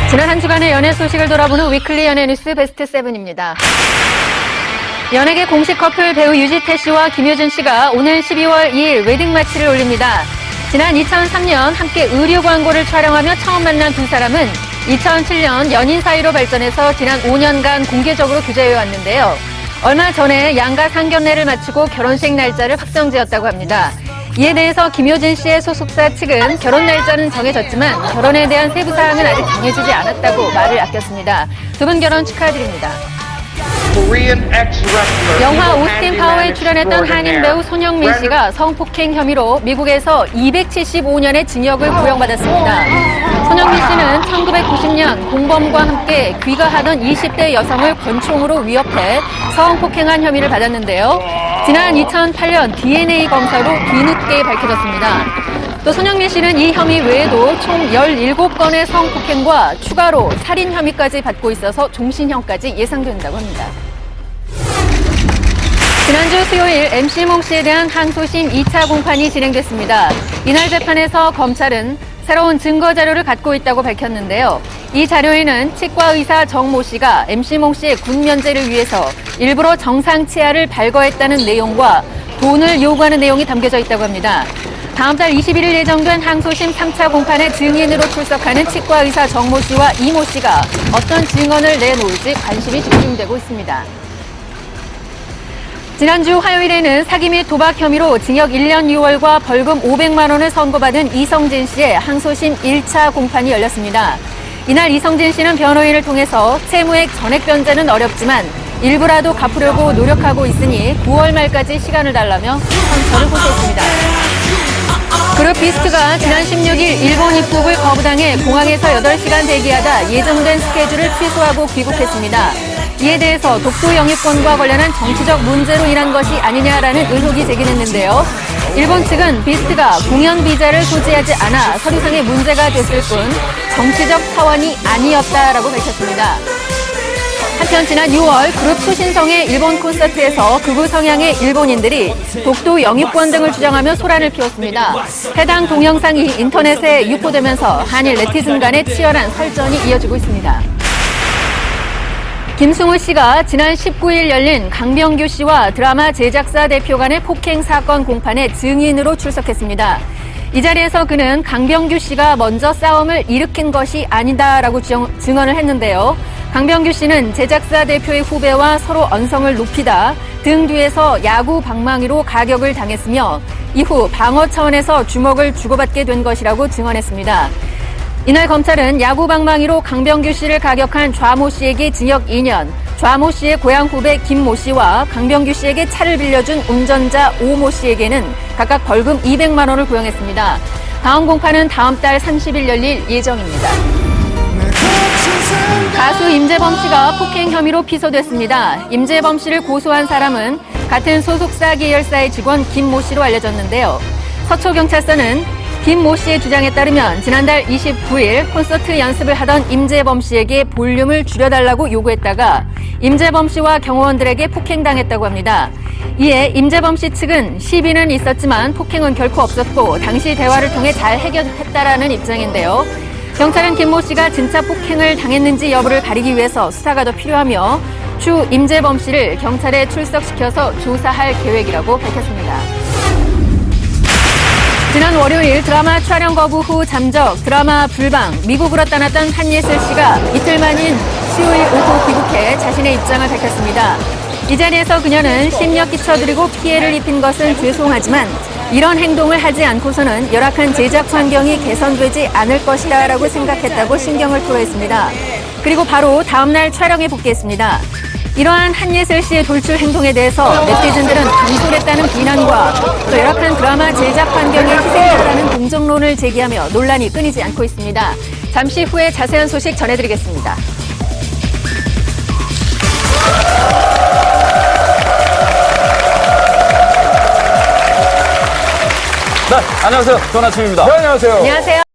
지난 한 주간의 연예 소식을 돌아보는 위클리 연예 뉴스 베스트 7입니다. 연예계 공식 커플 배우 유지태 씨와 김효준 씨가 오늘 12월 2일 웨딩 마치를 올립니다. 지난 2003년 함께 의류 광고를 촬영하며 처음 만난 두 사람은 2007년 연인 사이로 발전해서 지난 5년간 공개적으로 교제해 왔는데요. 얼마 전에 양가 상견례를 마치고 결혼식 날짜를 확정지었다고 합니다. 이에 대해서 김효진 씨의 소속사 측은 결혼 날짜는 정해졌지만 결혼에 대한 세부 사항은 아직 정해지지 않았다고 말을 아꼈습니다. 두 분 결혼 축하드립니다. 영화 오스틴 파워에 출연했던 한인 배우 손흥민 씨가 성폭행 혐의로 미국에서 275년의 징역을 구형받았습니다. 손흥민 씨는 1990년 공범과 함께 귀가하던 20대 여성을 권총으로 위협해 성폭행한 혐의를 받았는데요. 지난 2008년 DNA 검사로 뒤늦게 밝혀졌습니다. 또 손흥민 씨는 이 혐의 외에도 총 17건의 성폭행과 추가로 살인 혐의까지 받고 있어서 종신형까지 예상된다고 합니다. 지난주 수요일 MC몽 씨에 대한 항소심 2차 공판이 진행됐습니다. 이날 재판에서 검찰은 새로운 증거 자료를 갖고 있다고 밝혔는데요. 이 자료에는 치과 의사 정모 씨가 MC몽 씨의 군 면제를 위해서 일부러 정상 치아를 발거했다는 내용과 돈을 요구하는 내용이 담겨져 있다고 합니다. 다음 달 21일 예정된 항소심 3차 공판에 증인으로 출석하는 치과 의사 정모 씨와 이모 씨가 어떤 증언을 내놓을지 관심이 집중되고 있습니다. 지난주 화요일에는 사기 및 도박 혐의로 징역 1년 6월과 벌금 500만 원을 선고받은 이성진 씨의 항소심 1차 공판이 열렸습니다. 이날 이성진 씨는 변호인을 통해서 채무액 전액 변제는 어렵지만 일부라도 갚으려고 노력하고 있으니 9월 말까지 시간을 달라며 선처를 호소했습니다. 그룹 비스트가 지난 16일 일본 입국을 거부당해 공항에서 8시간 대기하다 예정된 스케줄을 취소하고 귀국했습니다. 이에 대해서 독도 영유권과 관련한 정치적 문제로 인한 것이 아니냐라는 의혹이 제기됐는데요. 일본 측은 비스트가 공연 비자를 소지하지 않아 서류상의 문제가 됐을 뿐 정치적 사원이 아니었다라고 밝혔습니다. 한편 지난 6월 그룹 초신성의 일본 콘서트에서 극우 성향의 일본인들이 독도 영유권 등을 주장하며 소란을 피웠습니다. 해당 동영상이 인터넷에 유포되면서 한일 네티즌 간의 치열한 설전이 이어지고 있습니다. 김승우 씨가 지난 19일 열린 강병규 씨와 드라마 제작사 대표 간의 폭행 사건 공판에 증인으로 출석했습니다. 이 자리에서 그는 강병규 씨가 먼저 싸움을 일으킨 것이 아니다라고 증언을 했는데요. 강병규 씨는 제작사 대표의 후배와 서로 언성을 높이다 등 뒤에서 야구 방망이로 가격을 당했으며 이후 방어 차원에서 주먹을 주고받게 된 것이라고 증언했습니다. 이날 검찰은 야구 방망이로 강병규 씨를 가격한 좌모 씨에게 징역 2년, 좌모 씨의 고향 후배 김모 씨와 강병규 씨에게 차를 빌려준 운전자 오모 씨에게는 각각 벌금 200만 원을 구형했습니다. 다음 공판은 다음 달 30일 열릴 예정입니다. 가수 임재범 씨가 폭행 혐의로 피소됐습니다. 임재범 씨를 고소한 사람은 같은 소속사 계열사의 직원 김모 씨로 알려졌는데요. 서초경찰서는 김모 씨의 주장에 따르면 지난달 29일 콘서트 연습을 하던 임재범 씨에게 볼륨을 줄여달라고 요구했다가 임재범 씨와 경호원들에게 폭행당했다고 합니다. 이에 임재범 씨 측은 시비는 있었지만 폭행은 결코 없었고 당시 대화를 통해 잘 해결했다라는 입장인데요. 경찰은 김모 씨가 진짜 폭행을 당했는지 여부를 가리기 위해서 수사가 더 필요하며 추 임재범 씨를 경찰에 출석시켜서 조사할 계획이라고 밝혔습니다. 지난 월요일 드라마 촬영 거부 후 잠적, 드라마 불방, 미국으로 떠났던 한예슬 씨가 이틀 만인 수요일 오후 귀국해 자신의 입장을 밝혔습니다. 이 자리에서 그녀는 심력 끼쳐드리고 피해를 입힌 것은 죄송하지만 이런 행동을 하지 않고서는 열악한 제작 환경이 개선되지 않을 것이다 라고 생각했다고 심경을 토로했습니다. 그리고 바로 다음날 촬영에 복귀했습니다. 이러한 한예슬 씨의 돌출 행동에 대해서 네티즌들은 경솔했다는 비난과 또 열악한 드라마 제작 환경의 희생자라는 동정론을 제기하며 논란이 끊이지 않고 있습니다. 잠시 후에 자세한 소식 전해드리겠습니다. 네, 안녕하세요. 좋은 아침입니다. 네, 안녕하세요. 안녕하세요.